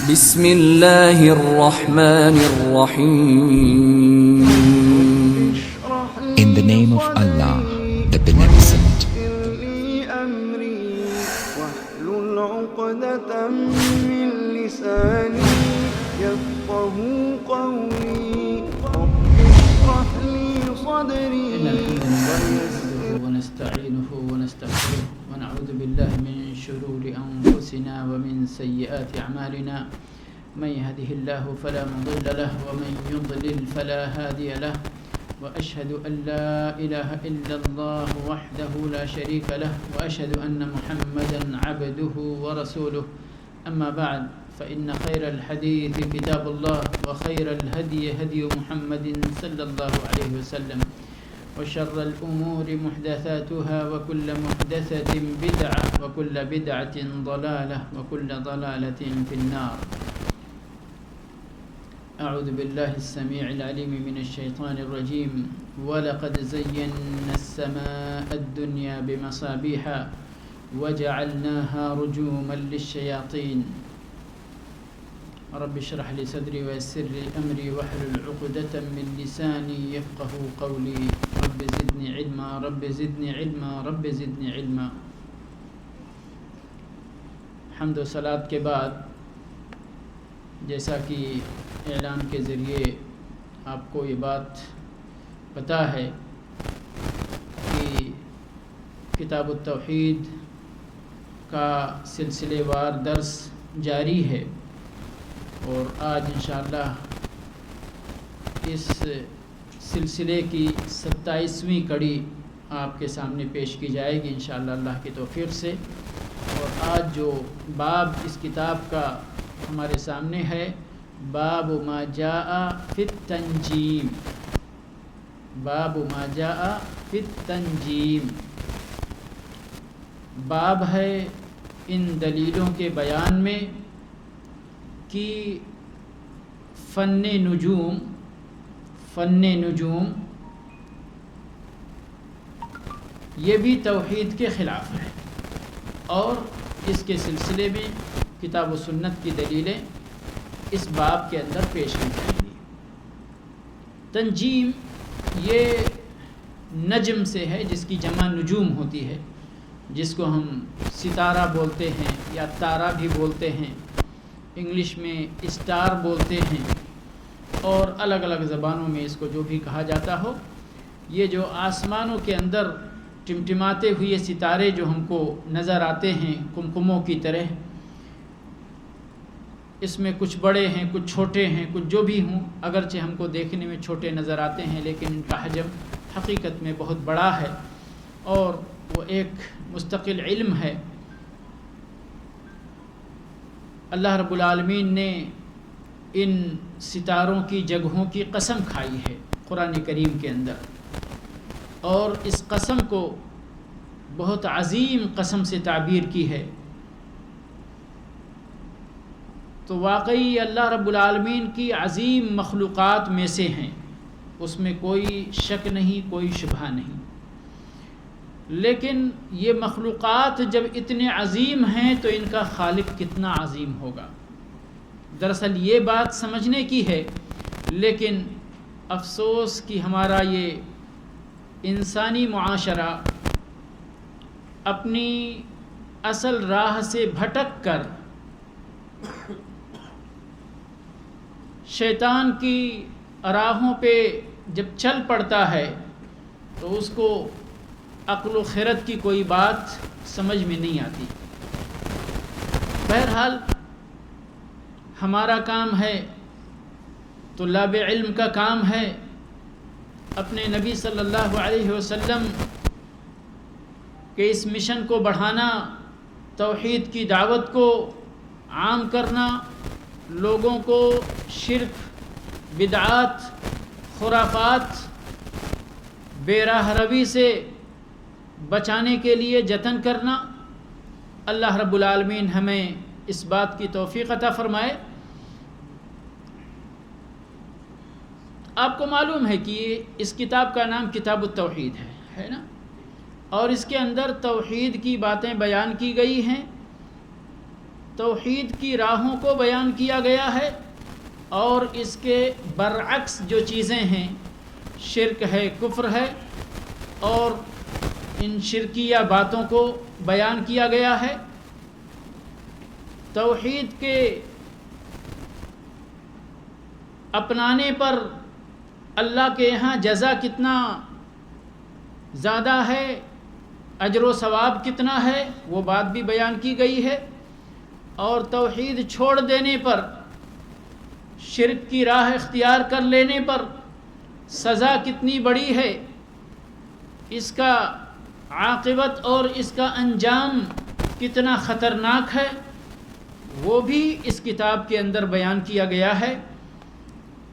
بسم اللہ الرحمن الرحیم. In the name of Allah, the Beneficent, واحلل عقدة من لساني يفقهوا قولي رب اشرح لي صدري إن الحمد لله نحمده ونستعينه ونستغفره ونعوذ بالله من شرور أنفسنا ومن سيئات أعمالنا من يهده الله فلا مضل له ومن يضلل فلا هادي له وأشهد أن لا إله إلا الله وحده لا شريك له وأشهد أن محمدا عبده ورسوله أما بعد فإن خير الحديث كتاب الله وخير الهدي هدي محمد صلى الله عليه وسلم وشر الأمور محدثاتها وكل محدثة بدعة وكل بدعة ضلالة وكل ضلالة في النار. أعوذ بالله السميع العليم من الشيطان الرجيم. ولقد زينا السماء الدنيا بمصابيح وجعلناها رجوما للشياطين. رب اشرح لي صدري ويسر لي أمري واحلل عقدة من لساني يفقهوا قولي رب زدني علما رب زدني علما رب زدني علما. حمد و صلات کے بعد جیسا کہ اعلان کے ذریعے آپ کو یہ بات پتہ ہے کہ کتاب التوحید کا سلسلے وار درس جاری ہے اور آج انشاءاللہ اس سلسلے کی 27ویں کڑی آپ کے سامنے پیش کی جائے گی انشاءاللہ اللہ کی توفیق سے. اور آج جو باب اس کتاب کا ہمارے سامنے ہے باب ما جاء فی التنجیم. باب ما جاء فی التنجیم باب ہے ان دلیلوں کے بیان میں کہ فن نجوم یہ بھی توحید کے خلاف ہے اور اس کے سلسلے میں کتاب و سنت کی دلیلیں اس باب کے اندر پیش کی جائیں گی. تنجیم یہ نجم سے ہے جس کی جمع نجوم ہوتی ہے، جس کو ہم ستارہ بولتے ہیں یا تارا بھی بولتے ہیں، انگلش میں اسٹار بولتے ہیں اور الگ الگ زبانوں میں اس کو جو بھی کہا جاتا ہو. یہ جو آسمانوں کے اندر ٹمٹماتے ہوئے ستارے جو ہم کو نظر آتے ہیں کمکموں کی طرح، اس میں کچھ بڑے ہیں کچھ چھوٹے ہیں کچھ جو بھی ہوں، اگرچہ ہم کو دیکھنے میں چھوٹے نظر آتے ہیں لیکن ان کا حجم حقیقت میں بہت بڑا ہے اور وہ ایک مستقل علم ہے. اللہ رب العالمین نے ان ستاروں کی جگہوں کی قسم کھائی ہے قرآن کریم کے اندر، اور اس قسم کو بہت عظیم قسم سے تعبیر کی ہے. تو واقعی اللہ رب العالمین کی عظیم مخلوقات میں سے ہیں، اس میں کوئی شک نہیں کوئی شبہ نہیں. لیکن یہ مخلوقات جب اتنے عظیم ہیں تو ان کا خالق کتنا عظیم ہوگا. دراصل یہ بات سمجھنے کی ہے، لیکن افسوس کہ ہمارا یہ انسانی معاشرہ اپنی اصل راہ سے بھٹک کر شیطان کی راہوں پہ جب چل پڑتا ہے تو اس کو عقل و خرد کی کوئی بات سمجھ میں نہیں آتی. بہرحال ہمارا کام ہے، طلاب علم کا کام ہے اپنے نبی صلی اللہ علیہ وسلم کے اس مشن کو بڑھانا، توحید کی دعوت کو عام کرنا، لوگوں کو شرک، بدعات، خرافات، بے راہ روی سے بچانے کے لیے جتن کرنا. اللہ رب العالمین ہمیں اس بات کی توفیق عطا فرمائے. آپ کو معلوم ہے کہ اس کتاب کا نام کتاب التوحید ہے نا، اور اس کے اندر توحید کی باتیں بیان کی گئی ہیں. توحید کی راہوں کو بیان کیا گیا ہے، اور اس کے برعکس جو چیزیں ہیں، شرک ہے، کفر ہے، اور ان شرکیہ باتوں کو بیان کیا گیا ہے۔ توحید کے اپنانے پر اللہ کے یہاں جزا کتنا زیادہ ہے، اجر و ثواب کتنا ہے، وہ بات بھی بیان کی گئی ہے، اور توحید چھوڑ دینے پر، شرک کی راہ اختیار کر لینے پر سزا کتنی بڑی ہے، اس کا عاقبت اور اس کا انجام کتنا خطرناک ہے، وہ بھی اس کتاب کے اندر بیان کیا گیا ہے۔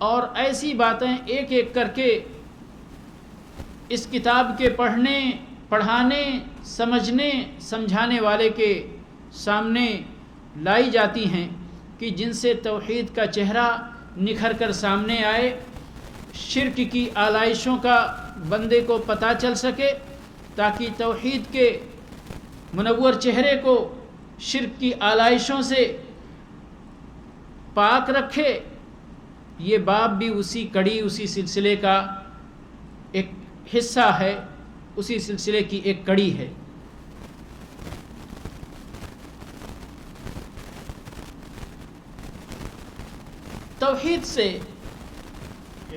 اور ایسی باتیں ایک ایک کر کے اس کتاب کے پڑھنے، پڑھانے، سمجھنے، سمجھانے والے کے سامنے لائی جاتی ہیں کہ جن سے توحید کا چہرہ نکھر کر سامنے آئے، شرک کی آلائشوں کا بندے کو پتہ چل سکے، تاکہ توحید کے منور چہرے کو شرک کی آلائشوں سے پاک رکھے۔ یہ باب بھی اسی کڑی، اسی سلسلے کا ایک حصہ ہے، اسی سلسلے کی ایک کڑی ہے۔ توحید سے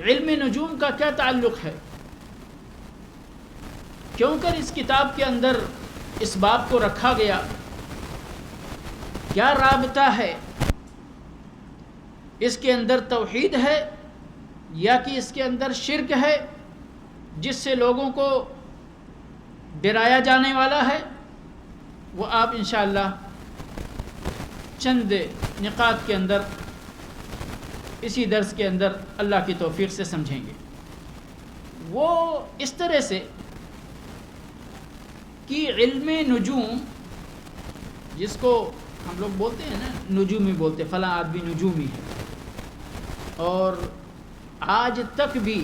علم نجوم کا کیا تعلق ہے؟ کیوں کر اس کتاب کے اندر اس باب کو رکھا گیا؟ کیا رابطہ ہے؟ اس کے اندر توحید ہے یا کہ اس کے اندر شرک ہے جس سے لوگوں کو ڈرایا جانے والا ہے؟ وہ آپ انشاءاللہ چند نقاط کے اندر اسی درس کے اندر اللہ کی توفیق سے سمجھیں گے۔ وہ اس طرح سے کہ علم نجوم، جس کو ہم لوگ بولتے ہیں نا، نجومی بولتے، فلاں آدمی نجومی ہے، اور آج تک بھی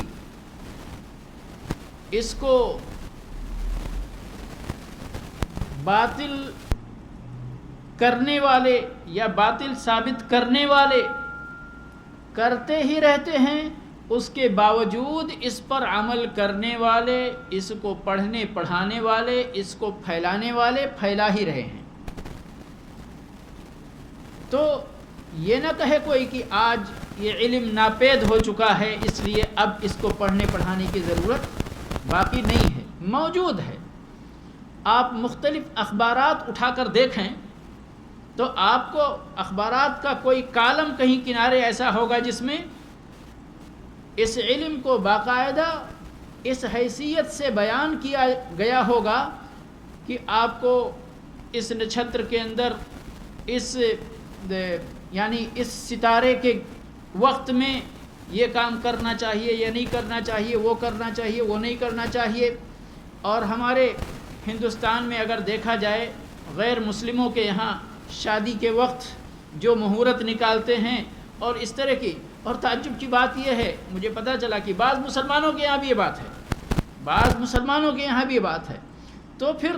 اس کو باطل کرنے والے یا باطل ثابت کرنے والے کرتے ہی رہتے ہیں، اس کے باوجود اس پر عمل کرنے والے، اس کو پڑھنے پڑھانے والے، اس کو پھیلانے والے پھیلا ہی رہے ہیں۔ تو یہ نہ کہے کوئی کہ آج یہ علم ناپید ہو چکا ہے، اس لیے اب اس کو پڑھنے پڑھانے کی ضرورت باقی نہیں ہے، موجود ہے۔ آپ مختلف اخبارات اٹھا کر دیکھیں تو آپ کو اخبارات کا کوئی کالم کہیں کنارے ایسا ہوگا جس میں اس علم کو باقاعدہ اس حیثیت سے بیان کیا گیا ہوگا کہ آپ کو اس نچھتر کے اندر اس یعنی اس ستارے کے وقت میں یہ کام کرنا چاہیے، یہ نہیں کرنا چاہیے، وہ کرنا چاہیے، وہ نہیں کرنا چاہیے۔ اور ہمارے ہندوستان میں اگر دیکھا جائے، غیر مسلموں کے یہاں شادی کے وقت جو مہورت نکالتے ہیں اور اس طرح کی، اور تعجب کی بات یہ ہے، مجھے پتہ چلا کہ بعض مسلمانوں کے یہاں بھی یہ بات ہے، بعض مسلمانوں کے یہاں بھی یہ بات ہے۔ تو پھر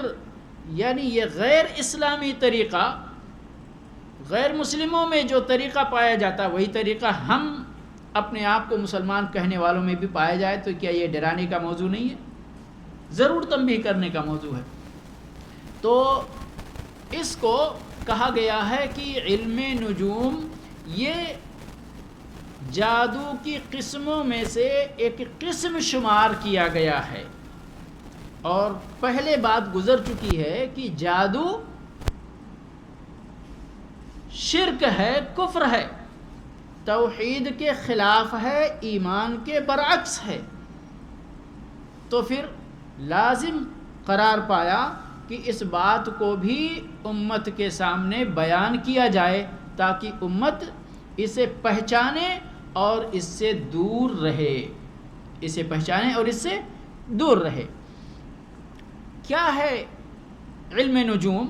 یعنی یہ غیر اسلامی طریقہ، غیر مسلموں میں جو طریقہ پایا جاتا ہے وہی طریقہ ہم اپنے آپ کو مسلمان کہنے والوں میں بھی پایا جائے تو کیا یہ ڈرانے کا موضوع نہیں ہے؟ ضرور تنبیہ کرنے کا موضوع ہے۔ تو اس کو کہا گیا ہے کہ علم نجوم یہ جادو کی قسموں میں سے ایک قسم شمار کیا گیا ہے، اور پہلے بات گزر چکی ہے کہ جادو شرک ہے، کفر ہے، توحید کے خلاف ہے، ایمان کے برعکس ہے۔ تو پھر لازم قرار پایا کہ اس بات کو بھی امت کے سامنے بیان کیا جائے تاکہ امت اسے پہچانے اور اس سے دور رہے، اسے پہچانے اور اس سے دور رہے۔ کیا ہے علم نجوم؟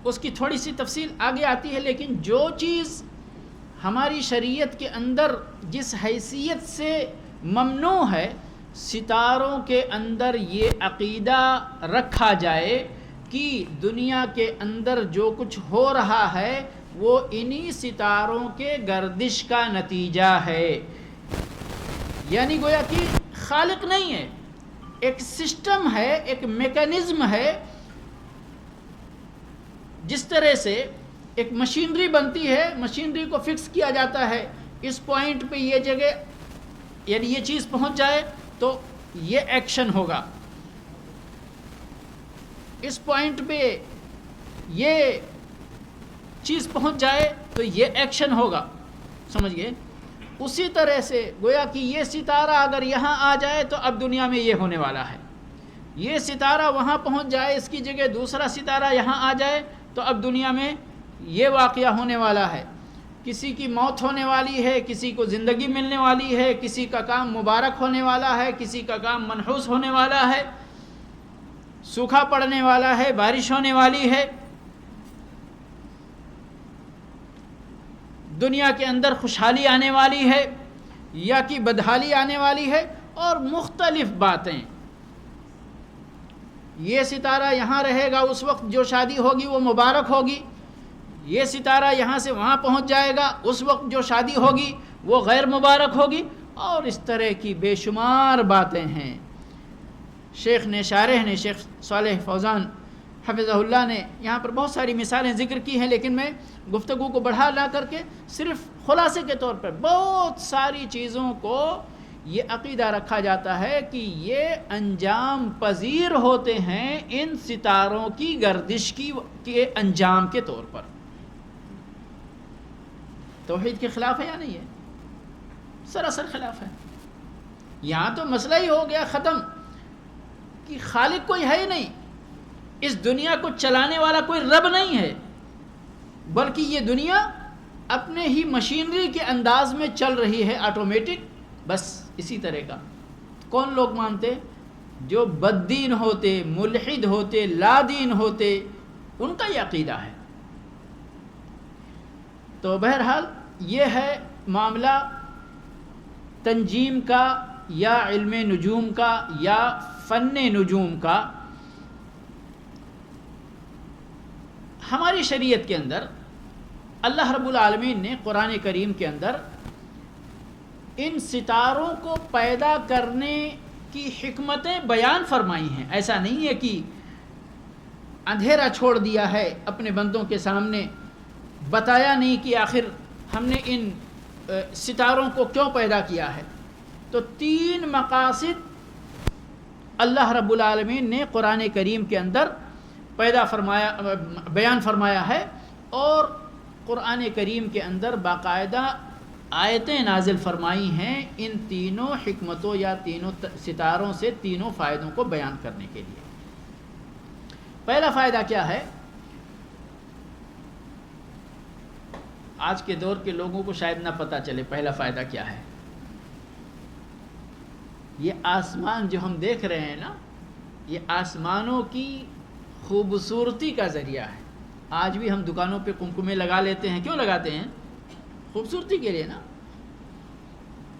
اس کی تھوڑی سی تفصیل آگے آتی ہے، لیکن جو چیز ہماری شریعت کے اندر جس حیثیت سے ممنوع ہے، ستاروں کے اندر یہ عقیدہ رکھا جائے کہ دنیا کے اندر جو کچھ ہو رہا ہے وہ انہی ستاروں کے گردش کا نتیجہ ہے. یعنی گویا کہ خالق نہیں ہے، ایک سسٹم ہے، ایک میکانزم ہے. جس طرح سے ایک مشینری بنتی ہے، مشینری کو فکس کیا جاتا ہے، اس پوائنٹ پہ یہ جگہ یعنی یہ چیز پہنچ جائے تو یہ ایکشن ہوگا، اس پوائنٹ پہ یہ چیز پہنچ جائے تو یہ ایکشن ہوگا. سمجھ گئے؟ اسی طرح سے گویا کہ یہ ستارہ اگر یہاں آ جائے تو اب دنیا میں یہ ہونے والا ہے، یہ ستارہ وہاں پہنچ جائے، اس کی جگہ دوسرا ستارہ یہاں آ جائے تو اب دنیا میں یہ واقعہ ہونے والا ہے. کسی کی موت ہونے والی ہے، کسی کو زندگی ملنے والی ہے، کسی کا کام مبارک ہونے والا ہے، کسی کا کام منحوس ہونے والا ہے، سوکھا پڑنے والا ہے، بارش ہونے والی ہے، دنیا کے اندر خوشحالی آنے والی ہے یا کہ بدحالی آنے والی ہے، اور مختلف باتیں. یہ ستارہ یہاں رہے گا، اس وقت جو شادی ہوگی وہ مبارک ہوگی، یہ ستارہ یہاں سے وہاں پہنچ جائے گا، اس وقت جو شادی ہوگی وہ غیر مبارک ہوگی، اور اس طرح کی بے شمار باتیں ہیں. شیخ نے، شارح نے، شیخ صالح فوزان حفظہ اللہ نے یہاں پر بہت ساری مثالیں ذکر کی ہیں، لیکن میں گفتگو کو بڑھا لا کر کے صرف خلاصے کے طور پر بہت ساری چیزوں کو یہ عقیدہ رکھا جاتا ہے کہ یہ انجام پذیر ہوتے ہیں ان ستاروں کی گردش کے انجام کے طور پر. توحید کے خلاف ہے یا نہیں ہے؟ سراسر خلاف ہے. یہاں تو مسئلہ ہی ہو گیا ختم کہ خالق کوئی ہے ہی نہیں، اس دنیا کو چلانے والا کوئی رب نہیں ہے، بلکہ یہ دنیا اپنے ہی مشینری کے انداز میں چل رہی ہے، آٹومیٹک. بس اسی طرح کا کون لوگ مانتے؟ جو بددین ہوتے، ملحد ہوتے، لا دین ہوتے، ان کا یہ عقیدہ ہے. تو بہرحال یہ ہے معاملہ تنجیم کا یا علم نجوم کا یا فن نجوم کا. ہماری شریعت کے اندر اللہ رب العالمین نے قرآن کریم کے اندر ان ستاروں کو پیدا کرنے کی حکمتیں بیان فرمائی ہیں. ایسا نہیں ہے کہ اندھیرا چھوڑ دیا ہے اپنے بندوں کے سامنے، بتایا نہیں کہ آخر ہم نے ان ستاروں کو کیوں پیدا کیا ہے. تو 3 مقاصد اللہ رب العالمین نے قرآن کریم کے اندر بیان فرمایا ہے، اور قرآن کریم کے اندر باقاعدہ آیتیں نازل فرمائی ہیں ان تینوں حکمتوں یا تینوں ستاروں سے تینوں فائدوں کو بیان کرنے کے لیے. پہلا فائدہ کیا ہے؟ آج کے دور کے لوگوں کو شاید نہ پتہ چلے پہلا فائدہ کیا ہے. یہ آسمان جو ہم دیکھ رہے ہیں نا، یہ آسمانوں کی خوبصورتی کا ذریعہ ہے. آج بھی ہم دکانوں پہ قمقمے لگا لیتے ہیں، کیوں لگاتے ہیں؟ خوبصورتی کے لیے نا.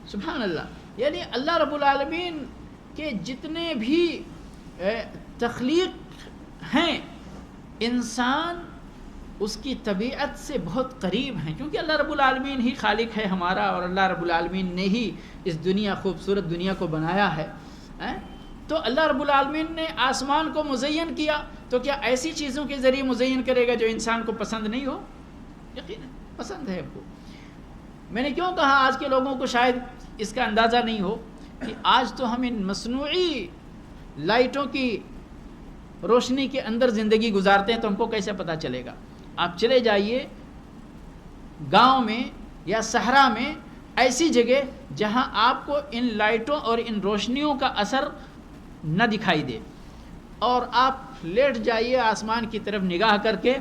سبحان اللہ. یعنی اللہ رب العالمین کے جتنے بھی تخلیق ہیں، انسان اس کی طبیعت سے بہت قریب ہیں، کیونکہ اللہ رب العالمین ہی خالق ہے ہمارا، اور اللہ رب العالمین نے ہی اس دنیا، خوبصورت دنیا کو بنایا ہے. تو اللہ رب العالمین نے آسمان کو مزین کیا، تو کیا ایسی چیزوں کے ذریعے مزین کرے گا جو انسان کو پسند نہیں ہو؟ یقیناً پسند ہے. آپ کو میں نے کیوں کہا آج کے لوگوں کو شاید اس کا اندازہ نہیں ہو کہ آج تو ہم ان مصنوعی لائٹوں کی روشنی کے اندر زندگی گزارتے ہیں، تو ہم کو کیسے پتہ چلے گا؟ آپ چلے جائیے گاؤں میں یا صحرا میں، ایسی جگہ جہاں آپ کو ان لائٹوں اور ان روشنیوں کا اثر نہ دکھائی دے، اور آپ لیٹ جائیے آسمان کی طرف نگاہ کر کے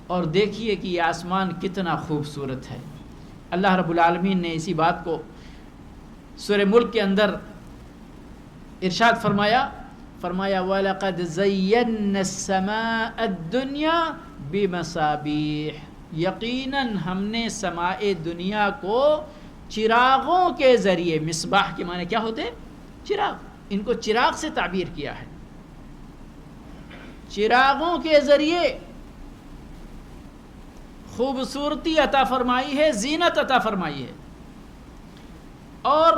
اور دیکھیے کہ یہ آسمان کتنا خوبصورت ہے. اللہ رب العالمین نے اسی بات کو سورہ ملک کے اندر ارشاد فرمایا وَلَقَدْ زَيَّنَّا السَّمَاءَ الدُّنْيَا بِمَصَابِيحَ، یقیناً ہم نے سماء دنیا کو چراغوں کے ذریعے، مصباح کے معنی کیا ہوتے؟ چراغ. ان کو چراغ سے تعبیر کیا ہے. چراغوں کے ذریعے خوبصورتی عطا فرمائی ہے، زینت عطا فرمائی ہے. اور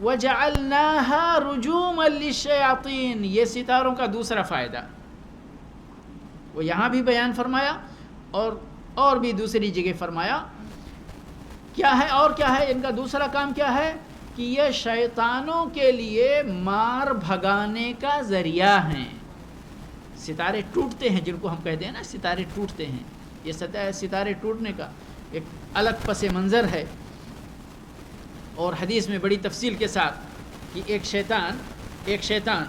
وَجَعَلْنَاهَا رُجُومًا لِلشَّيَاطِينِ، یہ ستاروں کا دوسرا فائدہ وہ یہاں بھی بیان فرمایا اور بھی دوسری جگہ فرمایا. کیا ہے اور کیا ہے ان کا دوسرا کام کیا ہے کہ یہ شیطانوں کے لیے مار بھگانے کا ذریعہ ہیں. ستارے ٹوٹتے ہیں، جن کو ہم کہتے ہیں نا ستارے ٹوٹتے ہیں، یہ ستارے ٹوٹنے کا ایک الگ پس منظر ہے. اور حدیث میں بڑی تفصیل کے ساتھ کہ ایک شیطان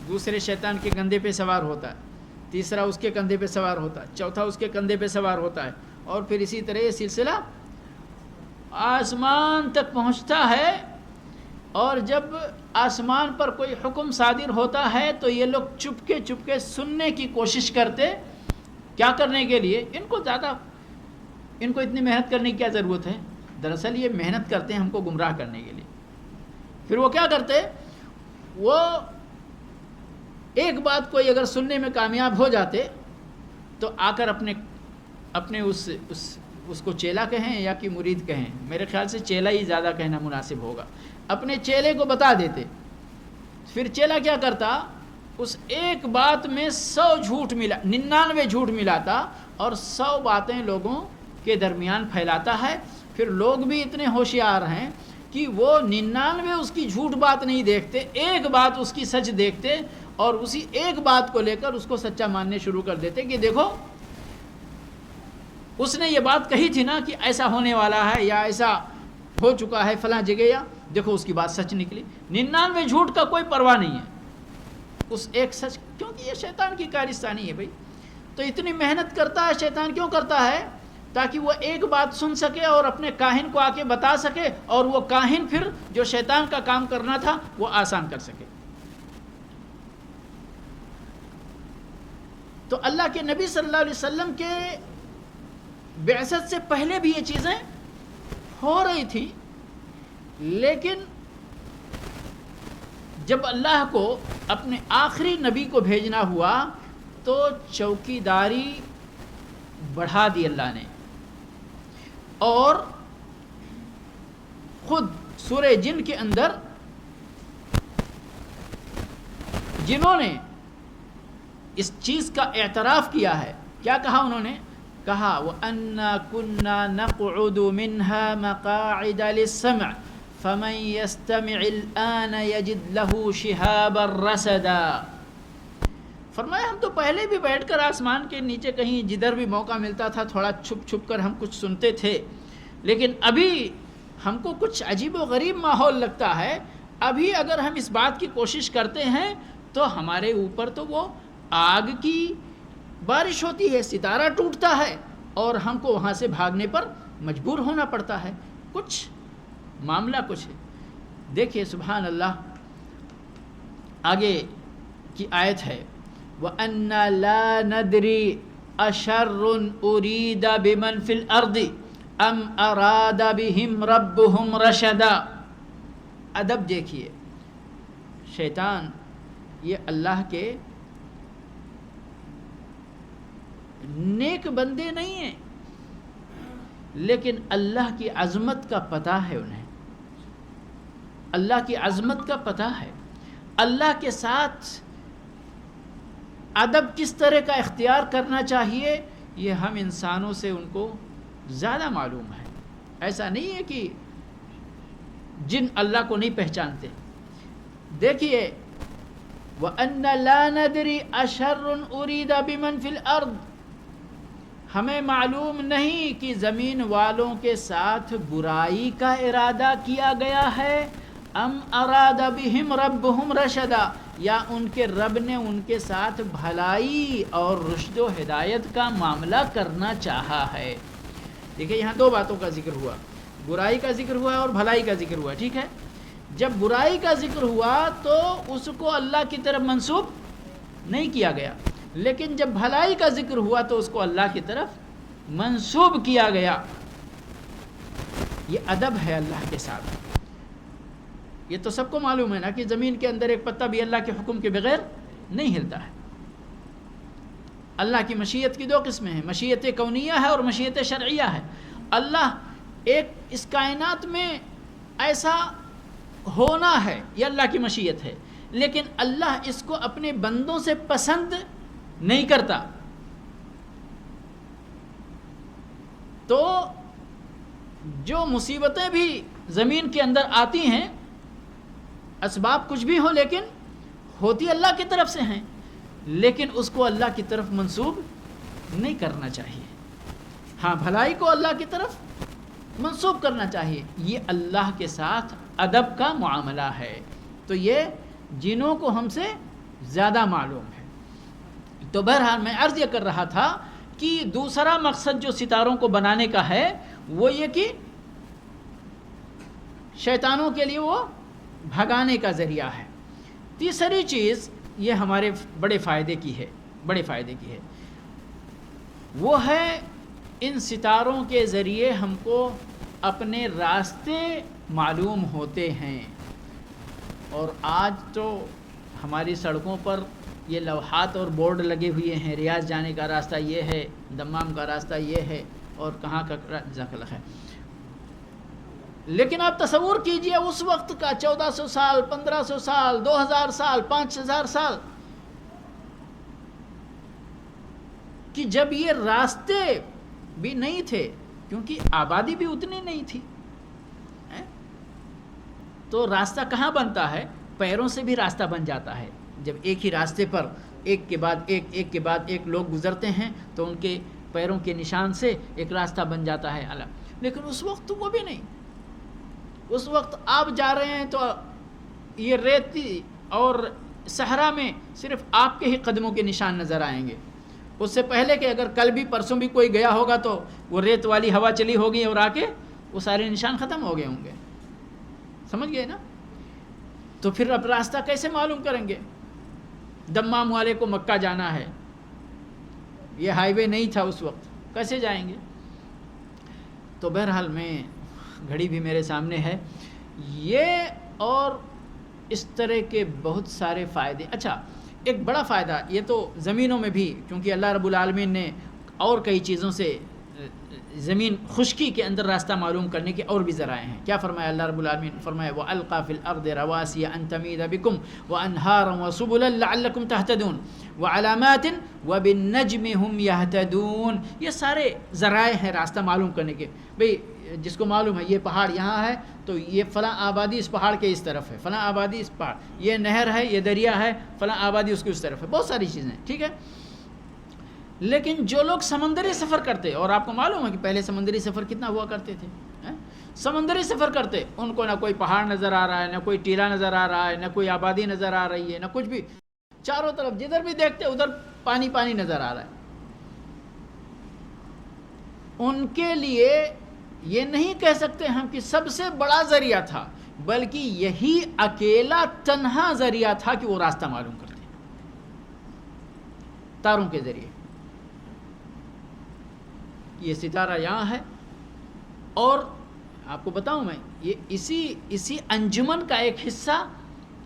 دوسرے شیطان کے کندھے پہ سوار ہوتا ہے، تیسرا اس کے کندھے پہ سوار ہوتا ہے، چوتھا اس کے کندھے پہ سوار ہوتا ہے، اور پھر اسی طرح یہ سلسلہ آسمان تک پہنچتا ہے. اور جب آسمان پر کوئی حکم صادر ہوتا ہے تو یہ لوگ چپکے سننے کی کوشش کرتے. کیا کرنے کے لیے؟ ان کو اتنی محنت کرنے کی کیا ضرورت ہے؟ دراصل یہ محنت کرتے ہیں ہم کو گمراہ کرنے کے لیے. پھر وہ کیا کرتے؟ وہ ایک بات کوئی اگر سننے میں کامیاب ہو جاتے تو آ کر اپنے اس کو چیلا کہیں یا کہ مرید کہیں، میرے خیال سے چیلا ہی زیادہ کہنا مناسب ہوگا، اپنے چیلے کو بتا دیتے. پھر چیلا کیا کرتا؟ اس ایک بات میں 99 جھوٹ ملاتا اور 100 باتیں لوگوں کے درمیان پھیلاتا ہے. پھر لوگ بھی اتنے ہوشیار ہیں کہ وہ 99 اس کی جھوٹ بات نہیں دیکھتے، ایک بات اس کی سچ دیکھتے اور اسی ایک بات کو لے کر اس کو سچا ماننے شروع کر دیتے کہ دیکھو اس نے یہ بات کہی تھی نا کہ ایسا ہونے والا ہے یا ایسا ہو چکا ہے فلاں جگہ، یا دیکھو اس کی بات سچ نکلی. 99 جھوٹ کا کوئی پرواہ نہیں ہے، اس ایک سچ. کیونکہ یہ شیطان کی کارستانی ہے بھائی. تو اتنی محنت کرتا ہے شیطان، کیوں کرتا ہے؟ تاکہ وہ ایک بات سن سکے اور اپنے کاہن کو آ کے بتا سکے، اور وہ کاہن پھر جو شیطان کا کام کرنا تھا وہ آسان کر سکے. تو اللہ کے نبی صلی اللہ علیہ وسلم کے بعثت سے پہلے بھی یہ چیزیں ہو رہی تھی، لیکن جب اللہ کو اپنے آخری نبی کو بھیجنا ہوا تو چوکیداری بڑھا دی اللہ نے. اور خود سورہ جن کے اندر جنہوں نے اس چیز کا اعتراف کیا ہے، کیا کہا انہوں نے؟ کہا وَأَنَّا كُنَّا نَقْعُدُ مِنْهَا مَقَاعِدَ لِلسَّمْعِ فَمَنْ يَسْتَمِعِ الْآنَ يَجِدْ لَهُ شِهَابًا رَّصَدًا. فرمایا ہم تو پہلے بھی بیٹھ کر آسمان کے نیچے کہیں جدھر بھی موقع ملتا تھا تھوڑا چھپ کر ہم کچھ سنتے تھے، لیکن ابھی ہم کو کچھ عجیب و غریب ماحول لگتا ہے. ابھی اگر ہم اس بات کی کوشش کرتے ہیں تو ہمارے اوپر تو وہ آگ کی بارش ہوتی ہے، ستارہ ٹوٹتا ہے اور ہم کو وہاں سے بھاگنے پر مجبور ہونا پڑتا ہے. کچھ معاملہ کچھ ہے. دیکھیے سبحان اللہ، آگے کی آیت ہے وَأَنَّا لَا نَدْرِي أَشَرٌ أُرِيدَ بِمَنْ فِي الْأَرْضِ أَمْ أَرَادَ بِهِمْ رَبُّهُمْ رَشَدًا. ادب دیکھیے، شیطان یہ اللہ کے نیک بندے نہیں ہیں، لیکن اللہ کی عظمت کا پتہ ہے انہیں، اللہ کی عظمت کا پتہ ہے. اللہ کے ساتھ ادب کس طرح کا اختیار کرنا چاہیے یہ ہم انسانوں سے ان کو زیادہ معلوم ہے. ایسا نہیں ہے کہ جن اللہ کو نہیں پہچانتے. دیکھیے وَأَنَّ لَا نَدْرِي أَشَرٌ أُرِيدَ بِمَنْ فِي الْأَرْضِ، ہمیں معلوم نہیں کہ زمین والوں کے ساتھ برائی کا ارادہ کیا گیا ہے، ام اراد بہم ربہم رشدا، یا ان کے رب نے ان کے ساتھ بھلائی اور رشد و ہدایت کا معاملہ کرنا چاہا ہے. دیکھیں یہاں دو باتوں کا ذکر ہوا، برائی کا ذکر ہوا اور بھلائی کا ذکر ہوا. ٹھیک ہے، جب برائی کا ذکر ہوا تو اس کو اللہ کی طرف منسوب نہیں کیا گیا، لیکن جب بھلائی کا ذکر ہوا تو اس کو اللہ کی طرف منسوب کیا گیا. یہ ادب ہے اللہ کے ساتھ. یہ تو سب کو معلوم ہے نا کہ زمین کے اندر ایک پتا بھی اللہ کے حکم کے بغیر نہیں ہلتا ہے. اللہ کی مشیت کی دو قسمیں ہیں، مشیت کونیہ ہے اور مشیت شرعیہ ہے۔ اللہ ایک اس کائنات میں ایسا ہونا ہے، یہ اللہ کی مشیت ہے، لیکن اللہ اس کو اپنے بندوں سے پسند نہیں کرتا۔ تو جو مصیبتیں بھی زمین کے اندر آتی ہیں، اسباب کچھ بھی ہو لیکن ہوتی اللہ کی طرف سے ہیں، لیکن اس کو اللہ کی طرف منسوب نہیں کرنا چاہیے۔ ہاں، بھلائی کو اللہ کی طرف منسوب کرنا چاہیے۔ یہ اللہ کے ساتھ ادب کا معاملہ ہے، تو یہ جنوں کو ہم سے زیادہ معلوم ہے۔ تو بہرحال میں عرض یہ کر رہا تھا کہ دوسرا مقصد جو ستاروں کو بنانے کا ہے وہ یہ کہ شیطانوں کے لیے وہ بھگانے کا ذریعہ ہے۔ تیسری چیز یہ ہمارے بڑے فائدے کی ہے، وہ ہے ان ستاروں کے ذریعے ہم کو اپنے راستے معلوم ہوتے ہیں۔ اور آج تو ہماری سڑکوں پر یہ لوحات اور بورڈ لگے ہوئے ہیں، ریاض جانے کا راستہ یہ ہے، دمام کا راستہ یہ ہے، اور کہاں کا جزاک اللہ خیر۔ لیکن آپ تصور کیجئے اس وقت کا 1400 سال، 1500 سال، 2000 سال، 5000 سال کہ جب یہ راستے بھی نہیں تھے، کیونکہ آبادی بھی اتنی نہیں تھی، تو راستہ کہاں بنتا ہے؟ پیروں سے بھی راستہ بن جاتا ہے۔ جب ایک ہی راستے پر ایک کے بعد ایک لوگ گزرتے ہیں تو ان کے پیروں کے نشان سے ایک راستہ بن جاتا ہے الگ۔ لیکن اس وقت وہ بھی نہیں، اس وقت آپ جا رہے ہیں تو یہ ریتی اور صحرا میں صرف آپ کے ہی قدموں کے نشان نظر آئیں گے۔ اس سے پہلے کہ اگر کل بھی پرسوں بھی کوئی گیا ہوگا تو وہ ریت والی ہوا چلی ہوگی اور آ کے وہ سارے نشان ختم ہو گئے ہوں گے۔ سمجھ گئے نا؟ تو پھر اب راستہ کیسے معلوم کریں گے؟ دمام والے کو مکہ جانا ہے، یہ ہائی وے نہیں تھا اس وقت، کیسے جائیں گے؟ تو بہرحال میں گھڑی بھی میرے سامنے ہے، یہ اور اس طرح کے بہت سارے فائدے۔ اچھا، ایک بڑا فائدہ یہ تو زمینوں میں بھی، کیونکہ اللہ رب العالمین نے اور کئی چیزوں سے زمین خشکی کے اندر راستہ معلوم کرنے کے اور بھی ذرائع ہیں۔ کیا فرمایا اللہ رب العالمین؟ فرمایا وَأَلْقَى فِي الْأَرْضِ رَوَاسِيَ أَن تَمِيدَ بِكُمْ وَأَنْهَارًا وَسُبُلًا لَعَلَّكُمْ تَهْتَدُونَ وَعَلَامَاتٍ وَبِالنَّجْمِ هُمْ يَهْتَدُونَ۔ یہ سارے ذرائع ہیں راستہ معلوم کرنے کے۔ بھئی جس کو معلوم ہے یہ پہاڑ یہاں ہے تو یہ فلاں آبادی اس پہاڑ کے اس طرف ہے، فلاں آبادی اس پہاڑ، یہ نہر ہے، یہ دریا ہے، فلاں آبادی اس کی اس طرف ہے، بہت ساری چیزیں، ٹھیک ہے۔ لیکن جو لوگ سمندری سفر کرتے، اور آپ کو معلوم ہے کہ پہلے سمندری سفر کتنا ہوا کرتے تھے، سمندری سفر کرتے، ان کو نہ کوئی پہاڑ نظر آ رہا ہے، نہ کوئی ٹیلا نظر آ رہا ہے، نہ کوئی آبادی نظر آ رہی ہے، نہ کچھ بھی، چاروں طرف جدھر بھی دیکھتے ادھر پانی پانی نظر آ رہا ہے۔ ان کے لیے یہ نہیں کہہ سکتے ہم کہ سب سے بڑا ذریعہ تھا، بلکہ یہی اکیلا تنہا ذریعہ تھا کہ وہ راستہ معلوم کرتے، تاروں کے ذریعے۔ یہ ستارہ یہاں ہے، اور آپ کو بتاؤں میں یہ اسی انجمن کا ایک حصہ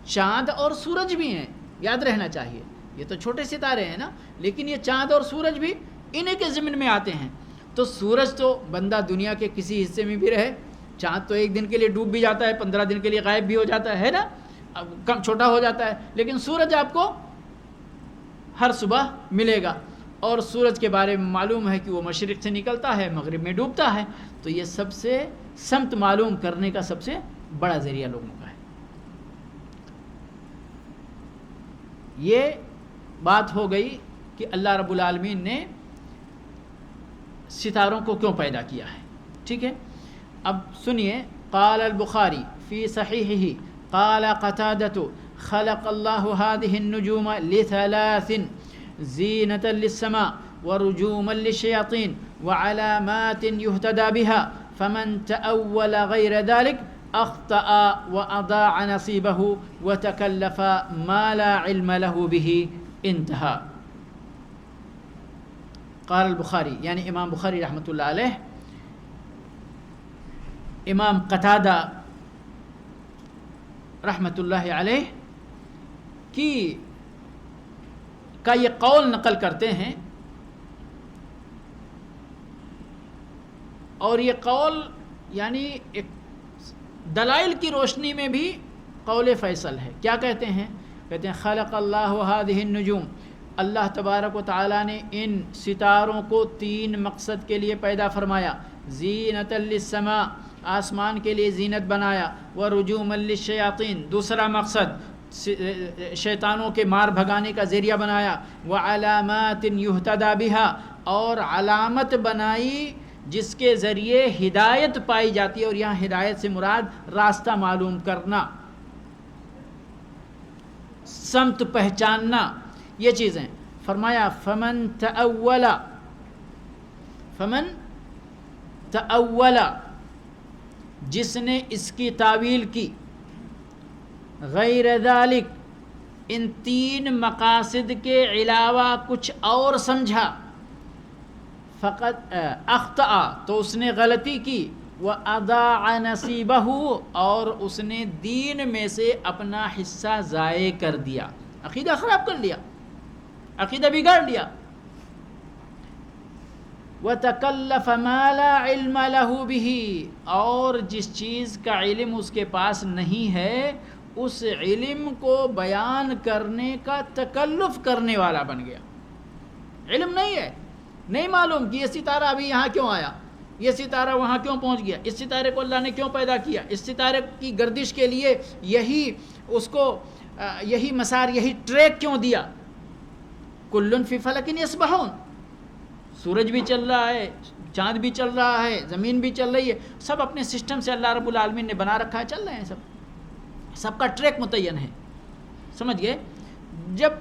چاند اور سورج بھی ہیں، یاد رہنا چاہیے۔ یہ تو چھوٹے ستارے ہیں نا، لیکن یہ چاند اور سورج بھی انہیں کے ضمن میں آتے ہیں۔ تو سورج تو بندہ دنیا کے کسی حصے میں بھی رہے، چاند تو ایک دن کے لیے ڈوب بھی جاتا ہے، 15 دن کے لیے غائب بھی ہو جاتا ہے نا، اب کم چھوٹا ہو جاتا ہے، لیکن سورج آپ کو ہر صبح ملے گا، اور سورج کے بارے میں معلوم ہے کہ وہ مشرق سے نکلتا ہے، مغرب میں ڈوبتا ہے۔ تو یہ سب سے سمت معلوم کرنے کا سب سے بڑا ذریعہ لوگوں کا ہے۔ یہ بات ہو گئی کہ اللہ رب العالمین نے ستاروں کو کیوں پیدا کیا ہے، ٹھیک ہے۔ اب سنیے، قال البخاری فی صحیحہ قال قتادۃ خلق اللہ هذه النجوم لثلاث زینة للسماء ورجوما للشیاطین وعلامات يهتدى بها فمن تأول غیر ذلك اخطأ واضاع نصیبه وتکلف ما لا علم له به انتہا۔ قال البخاری یعنی امام بخاری رحمۃ اللہ علیہ، امام قتادہ رحمۃ اللہ علیہ کا یہ قول نقل کرتے ہیں اور یہ قول یعنی ایک دلائل کی روشنی میں بھی قول فیصل ہے. کیا کہتے ہیں؟ کہتے ہیں خلق اللہ هذه النجوم، اللہ تبارک و تعالیٰ نے ان ستاروں کو 3 مقصد کے لیے پیدا فرمایا. زینۃ للسماء، آسمان کے لیے زینت بنایا. ورجوما للشیاطین، دوسرا مقصد شیطانوں کے مار بھگانے کا ذریعہ بنایا. وعلامات یہتدی بہا، اور علامت بنائی جس کے ذریعے ہدایت پائی جاتی ہے. اور یہاں ہدایت سے مراد راستہ معلوم کرنا، سمت پہچاننا، یہ چیزیں. فرمایا فمن تأول، جس نے اس کی تعویل کی، غیر ذالک، ان 3 مقاصد کے علاوہ کچھ اور سمجھا، فقط اخطأ، تو اس نے غلطی کی. وَأَضَاعَ نَصِيبَهُ، اور اس نے دین میں سے اپنا حصہ ضائع کر دیا، عقیدہ خراب کر لیا، عقیدہ بگاڑ لیا. وَتَكَلَّفَ مَا لَا عِلْمَ لَهُ بِهِ، اور جس چیز کا علم اس کے پاس نہیں ہے اس علم کو بیان کرنے کا تکلف کرنے والا بن گیا. علم نہیں ہے، نہیں معلوم کہ یہ ستارہ ابھی یہاں کیوں آیا، یہ ستارہ وہاں کیوں پہنچ گیا، اس ستارے کو اللہ نے کیوں پیدا کیا، اس ستارے کی گردش کے لیے یہی اس کو یہی مسار، یہی ٹریک کیوں دیا. کل فی فلک یسبحون، سورج بھی چل رہا ہے، چاند بھی چل رہا ہے، زمین بھی چل رہی ہے، سب اپنے سسٹم سے اللہ رب العالمین نے بنا رکھا ہے، چل رہے ہیں، سب کا ٹریک متعین ہے. سمجھ گئے؟ جب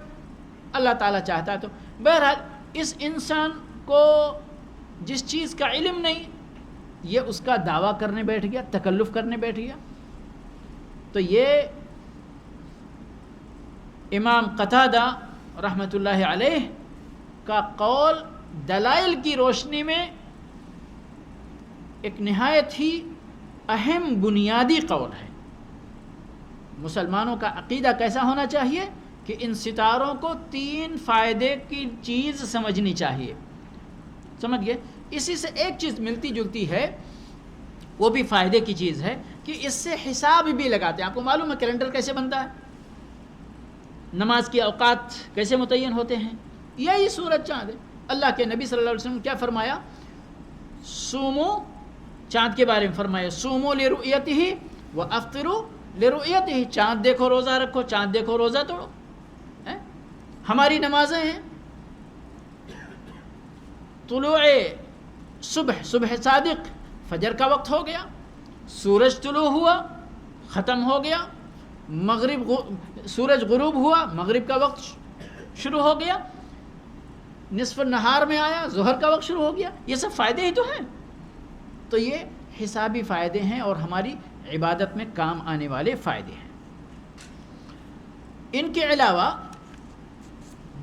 اللہ تعالیٰ چاہتا ہے تو. بہرحال اس انسان کو جس چیز کا علم نہیں، یہ اس کا دعویٰ کرنے بیٹھ گیا، تکلف کرنے بیٹھ گیا. تو یہ امام قتادہ رحمۃ اللہ علیہ کا قول دلائل کی روشنی میں ایک نہایت ہی اہم بنیادی قول ہے. مسلمانوں کا عقیدہ کیسا ہونا چاہیے کہ ان ستاروں کو 3 فائدے کی چیز سمجھنی چاہیے. سمجھ گئے؟ اسی سے ایک چیز ملتی جلتی ہے، وہ بھی فائدے کی چیز ہے کہ اس سے حساب بھی لگاتے ہیں. آپ کو معلوم ہے کیلنڈر کیسے بنتا ہے، نماز کے اوقات کیسے متعین ہوتے ہیں، یہی سورج چاند ہے. اللہ کے نبی صلی اللہ علیہ وسلم کیا فرمایا؟ سومو، چاند کے بارے میں فرمایا سومو لرؤیتہ وافطروا لرؤیتہ، چاند دیکھو روزہ رکھو، چاند دیکھو روزہ توڑو. ہماری نمازیں ہیں طلوع صبح صادق، فجر کا وقت ہو گیا، سورج طلوع ہوا، ختم ہو گیا، سورج غروب ہوا، مغرب کا وقت شروع ہو گیا، نصف النہار میں آیا، ظہر کا وقت شروع ہو گیا. یہ سب فائدے ہی تو ہیں. تو یہ حسابی فائدے ہیں اور ہماری عبادت میں کام آنے والے فائدے ہیں. ان کے علاوہ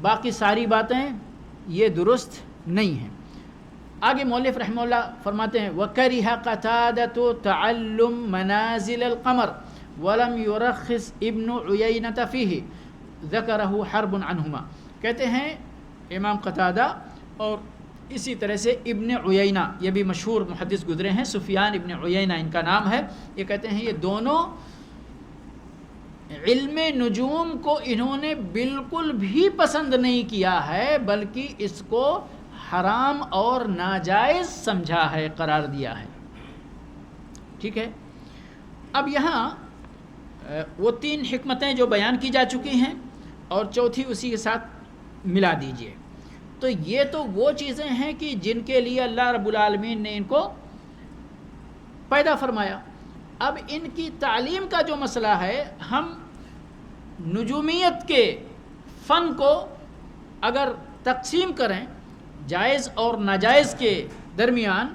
باقی ساری باتیں یہ درست نہیں ہیں. آگے مؤلف رحمہ اللہ فرماتے ہیں وَكَرِهَ قَتَادَةُ تَعَلُّمْ مَنَازِلَ الْقَمَرِ وَلَمْ يُرَخِّصْ ابْنُ عُيَيْنَةَ فِيهِ ذَكَرَهُ حَرْبٌ عَنْهُمَا. کہتے ہیں امام قتادہ اور اسی طرح سے ابن عیینہ، یہ بھی مشہور محدث گزرے ہیں، سفیان ابن عیینہ ان کا نام ہے. یہ کہتے ہیں یہ دونوں علم نجوم کو انہوں نے بالکل بھی پسند نہیں کیا ہے، بلکہ اس کو حرام اور ناجائز سمجھا ہے، قرار دیا ہے. ٹھیک ہے. اب یہاں وہ 3 حکمتیں جو بیان کی جا چکی ہیں اور چوتھی اسی کے ساتھ ملا دیجئے. تو یہ تو وہ چیزیں ہیں کہ جن کے لیے اللہ رب العالمین نے ان کو پیدا فرمایا. اب ان کی تعلیم کا جو مسئلہ ہے، ہم نجومیت کے فن کو اگر تقسیم کریں جائز اور ناجائز کے درمیان،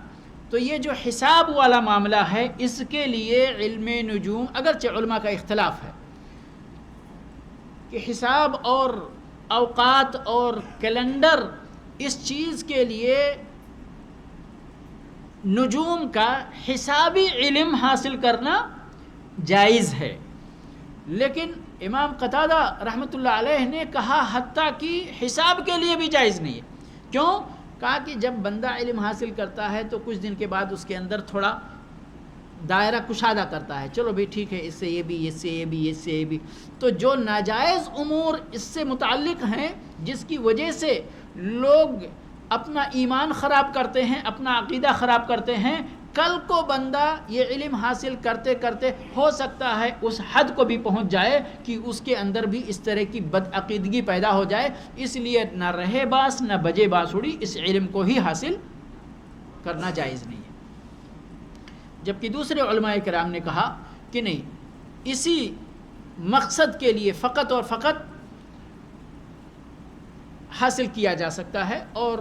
تو یہ جو حساب والا معاملہ ہے اس کے لیے علم نجوم، اگرچہ علماء کا اختلاف ہے کہ حساب اور اوقات اور کیلنڈر اس چیز کے لیے نجوم کا حسابی علم حاصل کرنا جائز ہے. لیکن امام قتادہ رحمۃ اللہ علیہ نے کہا حتیٰ کہ حساب کے لیے بھی جائز نہیں ہے. کیوں؟ کہا کہ جب بندہ علم حاصل کرتا ہے تو کچھ دن کے بعد اس کے اندر تھوڑا دائرہ کشادہ کرتا ہے، چلو بھی ٹھیک ہے، اس سے یہ بھی، اس سے یہ بھی، اس سے یہ بھی، تو جو ناجائز امور اس سے متعلق ہیں جس کی وجہ سے لوگ اپنا ایمان خراب کرتے ہیں، اپنا عقیدہ خراب کرتے ہیں، کل کو بندہ یہ علم حاصل کرتے کرتے ہو سکتا ہے اس حد کو بھی پہنچ جائے کہ اس کے اندر بھی اس طرح کی بدعقیدگی پیدا ہو جائے. اس لیے نہ رہے باس نہ بجے باسڑی، اس علم کو ہی حاصل کرنا جائز نہیں ہے. جبکہ دوسرے علماء کرام نے کہا کہ نہیں، اسی مقصد کے لیے فقط اور فقط حاصل کیا جا سکتا ہے. اور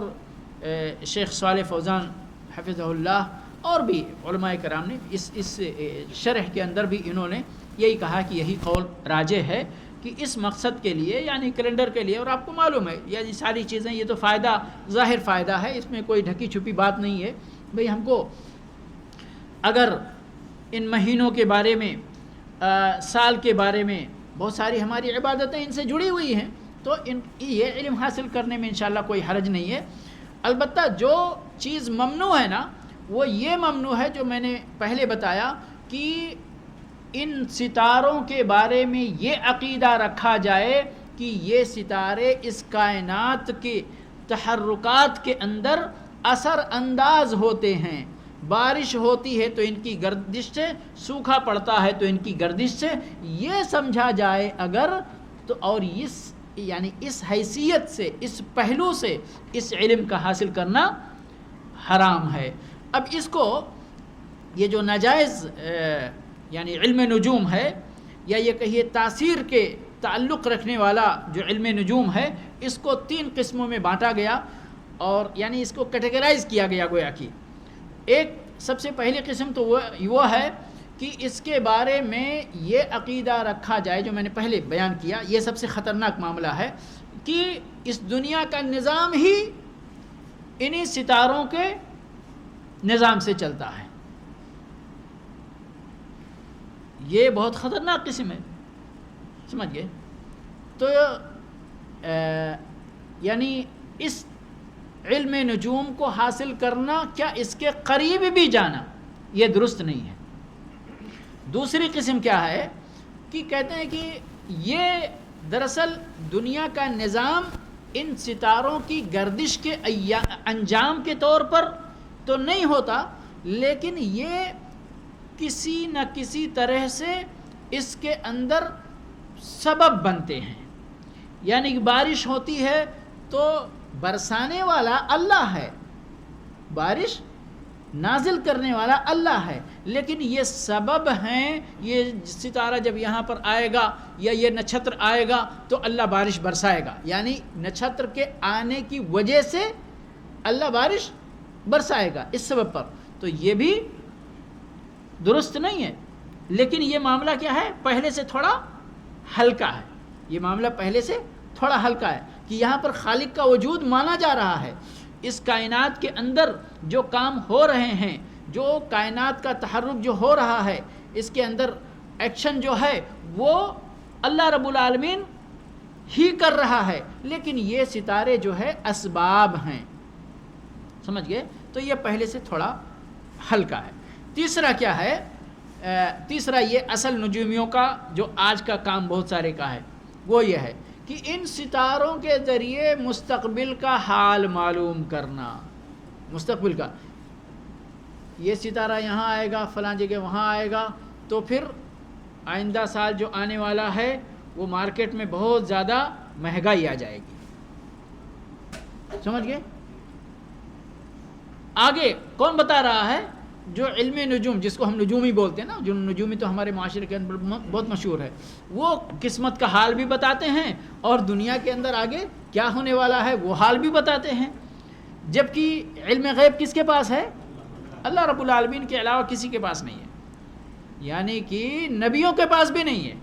شیخ صالح فوزان حفظہ اللہ اور بھی علماء کرام نے اس شرح کے اندر بھی انہوں نے یہی کہا کہ یہی قول راجح ہے کہ اس مقصد کے لیے، یعنی کیلنڈر کے لیے، اور آپ کو معلوم ہے یہ ساری چیزیں، یہ تو فائدہ، ظاہر فائدہ ہے، اس میں کوئی ڈھکی چھپی بات نہیں ہے. بھئی ہم کو اگر ان مہینوں کے بارے میں، سال کے بارے میں، بہت ساری ہماری عبادتیں ان سے جڑی ہوئی ہیں، تو یہ علم حاصل کرنے میں انشاءاللہ کوئی حرج نہیں ہے. البتہ جو چیز ممنوع ہے نا، وہ یہ ممنوع ہے جو میں نے پہلے بتایا کہ ان ستاروں کے بارے میں یہ عقیدہ رکھا جائے کہ یہ ستارے اس کائنات کے تحرکات کے اندر اثر انداز ہوتے ہیں. بارش ہوتی ہے تو ان کی گردش سے، سوکھا پڑتا ہے تو ان کی گردش سے، یہ سمجھا جائے اگر تو، اور اس حیثیت سے، اس پہلو سے اس علم کا حاصل کرنا حرام ہے. اب اس کو، یہ جو ناجائز یعنی علم نجوم ہے، یا یہ کہیے تاثیر کے تعلق رکھنے والا جو علم نجوم ہے، اس کو 3 قسموں میں بانٹا گیا، اور یعنی اس کو کیٹیگرائز کیا گیا گویا کہ. ایک سب سے پہلی قسم تو وہ ہے کہ اس کے بارے میں یہ عقیدہ رکھا جائے جو میں نے پہلے بیان کیا، یہ سب سے خطرناک معاملہ ہے کہ اس دنیا کا نظام ہی انہی ستاروں کے نظام سے چلتا ہے. یہ بہت خطرناک قسم ہے، سمجھ گئے؟ تو یعنی اس علم نجوم کو حاصل کرنا، کیا اس کے قریب بھی جانا، یہ درست نہیں ہے. دوسری قسم کیا ہے کہ کہتے ہیں کہ یہ دراصل دنیا کا نظام ان ستاروں کی گردش کے انجام کے طور پر تو نہیں ہوتا، لیکن یہ کسی نہ کسی طرح سے اس کے اندر سبب بنتے ہیں. یعنی کہ بارش ہوتی ہے تو برسانے والا اللہ ہے، بارش نازل کرنے والا اللہ ہے، لیکن یہ سبب ہیں. یہ ستارہ جب یہاں پر آئے گا یا یہ نچھتر آئے گا تو اللہ بارش برسائے گا، یعنی نچھتر کے آنے کی وجہ سے اللہ بارش برسائے گا اس سبب پر. تو یہ بھی درست نہیں ہے. لیکن یہ معاملہ کیا ہے؟ پہلے سے تھوڑا ہلکا ہے. یہ معاملہ پہلے سے تھوڑا ہلکا ہے کہ یہاں پر خالق کا وجود مانا جا رہا ہے. اس کائنات کے اندر جو کام ہو رہے ہیں، جو کائنات کا تحرک جو ہو رہا ہے، اس کے اندر ایکشن جو ہے وہ اللہ رب العالمین ہی کر رہا ہے، لیکن یہ ستارے جو ہے اسباب ہیں. سمجھ گئے؟ تو یہ پہلے سے تھوڑا ہلکا ہے. تیسرا کیا ہے؟ تیسرا یہ اصل نجومیوں کا جو آج کا کام بہت سارے کا ہے، وہ یہ ہے کہ ان ستاروں کے ذریعے مستقبل کا حال معلوم کرنا. مستقبل کا، یہ ستارہ یہاں آئے گا، فلاں جگہ وہاں آئے گا، تو پھر آئندہ سال جو آنے والا ہے وہ مارکیٹ میں بہت زیادہ مہنگائی آ جائے گی. سمجھ گئے؟ آگے کون بتا رہا ہے؟ جو علم نجوم، جس کو ہم نجومی بولتے ہیں نا، جو نجومی تو ہمارے معاشرے کے اندر بہت مشہور ہے، وہ قسمت کا حال بھی بتاتے ہیں اور دنیا کے اندر آگے کیا ہونے والا ہے وہ حال بھی بتاتے ہیں. جبکہ علم غیب کس کے پاس ہے؟ اللہ رب العالمین کے علاوہ کسی کے پاس نہیں ہے. یعنی کہ نبیوں کے پاس بھی نہیں ہے،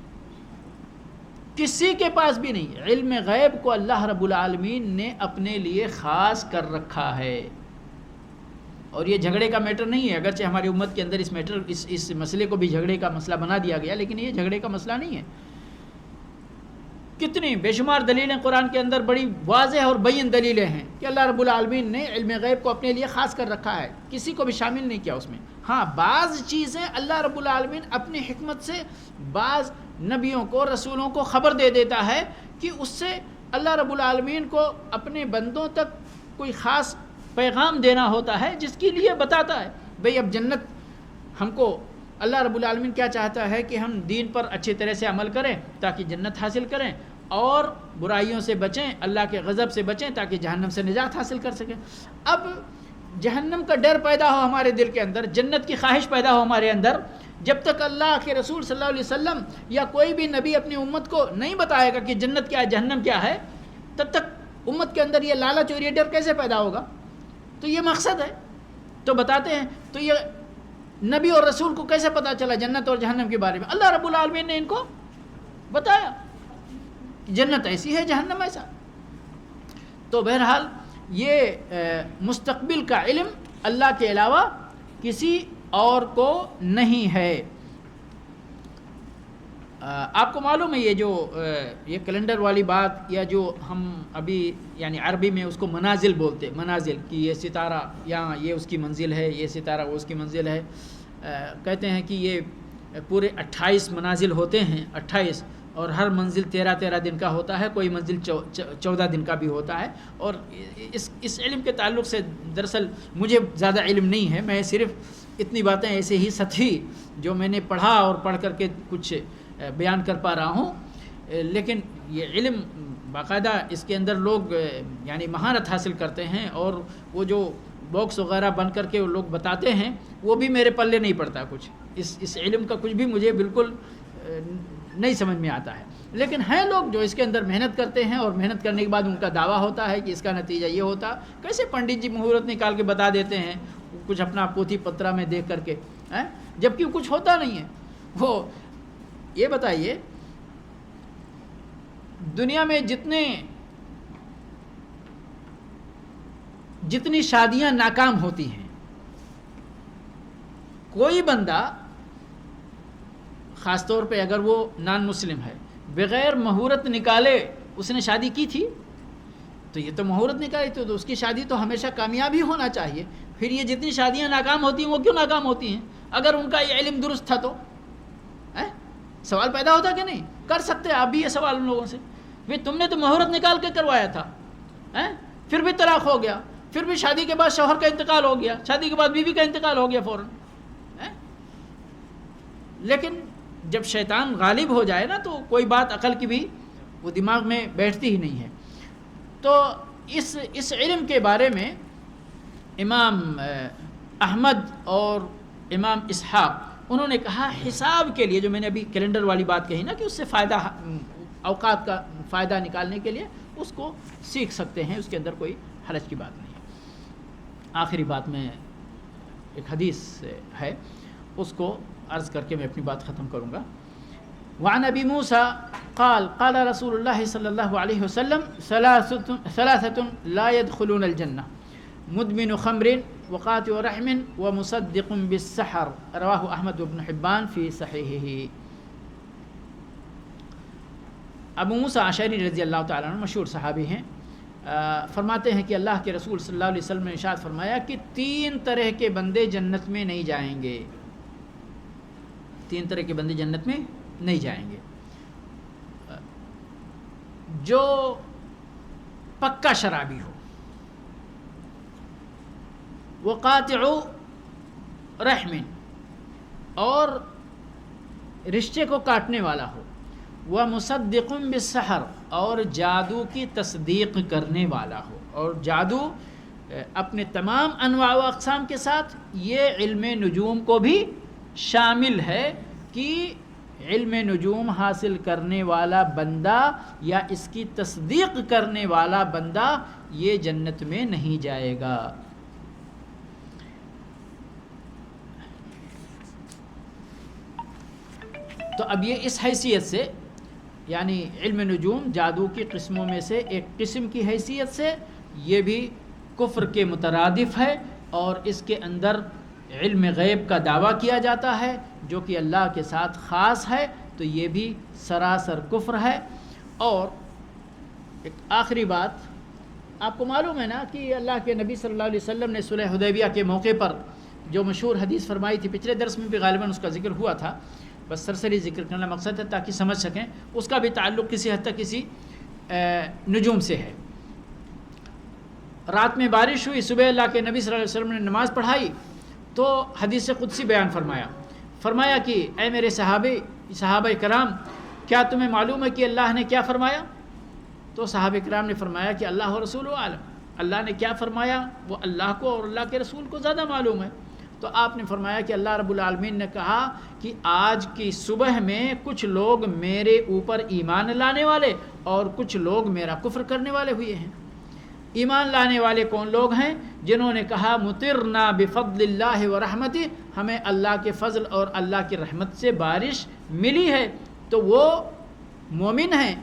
کسی کے پاس بھی نہیں. علم غیب کو اللہ رب العالمین نے اپنے لیے خاص کر رکھا ہے. اور یہ جھگڑے کا میٹر نہیں ہے، اگرچہ ہماری امت کے اندر اس مسئلے کو بھی جھگڑے کا مسئلہ بنا دیا گیا، لیکن یہ جھگڑے کا مسئلہ نہیں ہے. کتنی بے شمار دلیلیں قرآن کے اندر بڑی واضح اور بین دلیلیں ہیں کہ اللہ رب العالمین نے علم غیب کو اپنے لیے خاص کر رکھا ہے، کسی کو بھی شامل نہیں کیا اس میں۔ ہاں بعض چیزیں اللہ رب العالمین اپنی حکمت سے بعض نبیوں کو رسولوں کو خبر دے دیتا ہے کہ اس سے اللہ رب العالمین کو اپنے بندوں تک کوئی خاص پیغام دینا ہوتا ہے، جس کے لیے بتاتا ہے بھئی اب جنت ہم کو اللہ رب العالمین کیا چاہتا ہے کہ ہم دین پر اچھی طرح سے عمل کریں تاکہ جنت حاصل کریں، اور برائیوں سے بچیں، اللہ کے غضب سے بچیں تاکہ جہنم سے نجات حاصل کر سکیں۔ اب جہنم کا ڈر پیدا ہو ہمارے دل کے اندر، جنت کی خواہش پیدا ہو ہمارے اندر، جب تک اللہ کے رسول صلی اللہ علیہ وسلم یا کوئی بھی نبی اپنی امت کو نہیں بتائے گا کہ جنت کیا ہے جہنم کیا ہے، تب تک امت کے اندر یہ لالچ اور یہ ڈر کیسے پیدا ہوگا؟ تو یہ مقصد ہے، تو بتاتے ہیں۔ تو یہ نبی اور رسول کو کیسے پتہ چلا جنت اور جہنم کے بارے میں؟ اللہ رب العالمین نے ان کو بتایا، جنت ایسی ہے جہنم ایسا۔ تو بہرحال یہ مستقبل کا علم اللہ کے علاوہ کسی اور کو نہیں ہے۔ آپ کو معلوم ہے یہ کیلنڈر والی بات، یا جو ہم ابھی یعنی عربی میں اس کو منازل بولتے، منازل کہ یہ ستارہ یہاں یہ اس کی منزل ہے، یہ ستارہ وہ اس کی منزل ہے، کہتے ہیں کہ یہ پورے 28 منازل ہوتے ہیں، 28، اور ہر منزل 13 دن کا ہوتا ہے، کوئی منزل 14 دن کا بھی ہوتا ہے۔ اور اس علم کے تعلق سے دراصل مجھے زیادہ علم نہیں ہے، میں صرف اتنی باتیں ایسے ہی سطحی جو میں نے پڑھا اور پڑھ کر کے کچھ بیان کر پا رہا ہوں، لیکن یہ علم باقاعدہ اس کے اندر لوگ یعنی مہارت حاصل کرتے ہیں، اور وہ جو باکس وغیرہ بن کر کے وہ لوگ بتاتے ہیں وہ بھی میرے پلے نہیں پڑتا کچھ، اس علم کا کچھ بھی مجھے بالکل نہیں سمجھ میں آتا ہے۔ لیکن ہیں لوگ جو اس کے اندر محنت کرتے ہیں، اور محنت کرنے کے بعد ان کا دعویٰ ہوتا ہے کہ اس کا نتیجہ یہ ہوتا۔ کیسے پنڈت جی مہورت نکال کے بتا دیتے ہیں کچھ اپنا پوتھی پترا میں دیکھ کر کے، جبکہ کچھ ہوتا نہیں ہے۔ وہ یہ بتائیے دنیا میں جتنی شادیاں ناکام ہوتی ہیں، کوئی بندہ خاص طور پہ اگر وہ نان مسلم ہے بغیر مہورت نکالے اس نے شادی کی تھی، تو یہ تو مہورت نکالی تو اس کی شادی تو ہمیشہ کامیاب ہی ہونا چاہیے۔ پھر یہ جتنی شادیاں ناکام ہوتی ہیں وہ کیوں ناکام ہوتی ہیں؟ اگر ان کا یہ علم درست تھا تو سوال پیدا ہوتا کہ نہیں؟ کر سکتے آپ بھی یہ سوال ان لوگوں سے، بھئی تم نے تو مہورت نکال کے کروایا تھا، پھر بھی طلاق ہو گیا، پھر بھی شادی کے بعد شوہر کا انتقال ہو گیا، شادی کے بعد بیوی کا انتقال ہو گیا فوراً۔ لیکن جب شیطان غالب ہو جائے نا تو کوئی بات عقل کی بھی وہ دماغ میں بیٹھتی ہی نہیں ہے۔ تو اس علم کے بارے میں امام احمد اور امام اسحاق انہوں نے کہا حساب کے لیے، جو میں نے ابھی کیلنڈر والی بات کہی نا کہ اس سے فائدہ، اوقات کا فائدہ نکالنے کے لیے اس کو سیکھ سکتے ہیں، اس کے اندر کوئی حرج کی بات نہیں ہے۔ آخری بات میں ایک حدیث ہے، اس کو عرض کر کے میں اپنی بات ختم کروں گا۔ وعن ابی موسیٰ قال قال رسول اللہ صلی اللہ علیہ وسلم ثلاثة لا يدخلون الجنہ مدمن خمر وقاطع رحم ومصدق بالسحر، رواہ احمد بن حبان فی صحیحہ۔ ابو موسیٰ اشعری رضی اللہ تعالیٰ عنہ مشہور صحابی ہیں، فرماتے ہیں کہ اللہ کے رسول صلی اللہ علیہ وسلم نے ارشاد فرمایا کہ 3 طرح کے بندے جنت میں نہیں جائیں گے، 3 طرح کے بندے جنت میں نہیں جائیں گے۔ جو پکا شرابی ہو، وہ قاطع رحم اور رشتے کو کاٹنے والا ہو، وہ مصدق بالسحر اور جادو کی تصدیق کرنے والا ہو، اور جادو اپنے تمام انواع و اقسام کے ساتھ یہ علم نجوم کو بھی شامل ہے کہ علم نجوم حاصل کرنے والا بندہ یا اس کی تصدیق کرنے والا بندہ یہ جنت میں نہیں جائے گا۔ تو اب یہ اس حیثیت سے یعنی علم نجوم جادو کی قسموں میں سے ایک قسم کی حیثیت سے یہ بھی کفر کے مترادف ہے، اور اس کے اندر علم غیب کا دعویٰ کیا جاتا ہے جو کہ اللہ کے ساتھ خاص ہے، تو یہ بھی سراسر کفر ہے۔ اور ایک آخری بات، آپ کو معلوم ہے نا کہ اللہ کے نبی صلی اللہ علیہ وسلم نے صلح حدیبیہ کے موقع پر جو مشہور حدیث فرمائی تھی، پچھلے درس میں بھی غالباً اس کا ذکر ہوا تھا، بس سرسری ذکر کرنا مقصد ہے تاکہ سمجھ سکیں، اس کا بھی تعلق کسی حد تک کسی نجوم سے ہے۔ رات میں بارش ہوئی، صبح اللہ کے نبی صلی اللہ علیہ وسلم نے نماز پڑھائی تو حدیث قدسی بیان فرمایا کہ اے میرے صحابہ کرام، کیا تمہیں معلوم ہے کہ اللہ نے کیا فرمایا؟ تو صحابہ کرام نے فرمایا کہ اللہ و رسول عالم، اللہ نے کیا فرمایا وہ اللہ کو اور اللہ کے رسول کو زیادہ معلوم ہے۔ تو آپ نے فرمایا کہ اللہ رب العالمین نے کہا کہ آج کی صبح میں کچھ لوگ میرے اوپر ایمان لانے والے اور کچھ لوگ میرا کفر کرنے والے ہوئے ہیں۔ ایمان لانے والے کون لوگ ہیں؟ جنہوں نے کہا مطرنا بفضل اللہ و رحمتہ، ہمیں اللہ کے فضل اور اللہ کی رحمت سے بارش ملی ہے، تو وہ مومن ہیں۔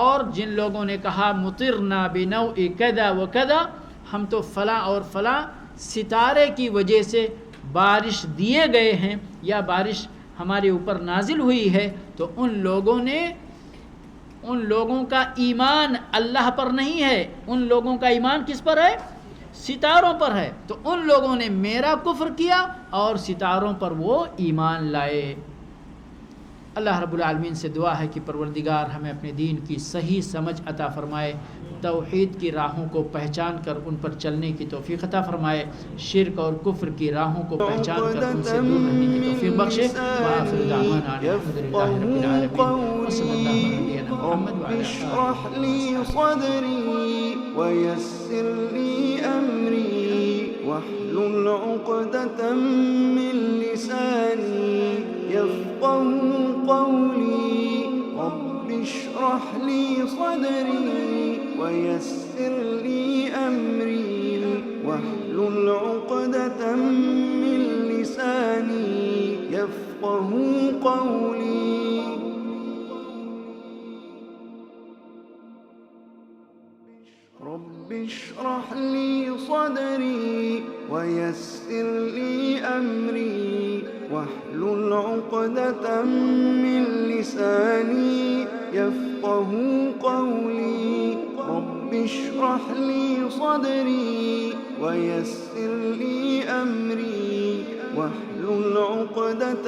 اور جن لوگوں نے کہا مطرنا بنوع کذا و کذا، ہم تو فلاں اور فلاں ستارے کی وجہ سے بارش دیے گئے ہیں یا بارش ہمارے اوپر نازل ہوئی ہے، تو ان لوگوں کا ایمان اللہ پر نہیں ہے، ان لوگوں کا ایمان کس پر ہے؟ ستاروں پر ہے۔ تو ان لوگوں نے میرا کفر کیا اور ستاروں پر وہ ایمان لائے۔ اللہ رب العالمین سے دعا ہے کہ پروردگار ہمیں اپنے دین کی صحیح سمجھ عطا فرمائے، توحید کی راہوں کو پہچان کر ان پر چلنے کی توفیق عطا فرمائے، شرک اور کفر کی راہوں کو پہچان کر ان سے دور رہنے کی توفیق بخشے۔ وآخر دعوانا الحمدللہ رب العالمین، وصلی اللہ علیہ نبینا محمد وعلی اشرح لي صدري ويسر لي أمري واحلل عقدة من لساني يفقه قولي رب اشرح لي صدري ويسر لي أمري واحلل عقدة من لساني يفقه قولي رب اشرح لي صدري ويسر لي أمري واحلل عقدة من لساني يفقه قولي رب اشرح لي صدري ويسر لي أمري واحلل عقدة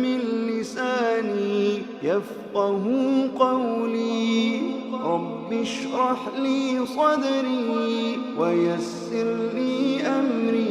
من لساني يفقه قولي رب اشرح لي صدري ويسر لي أمري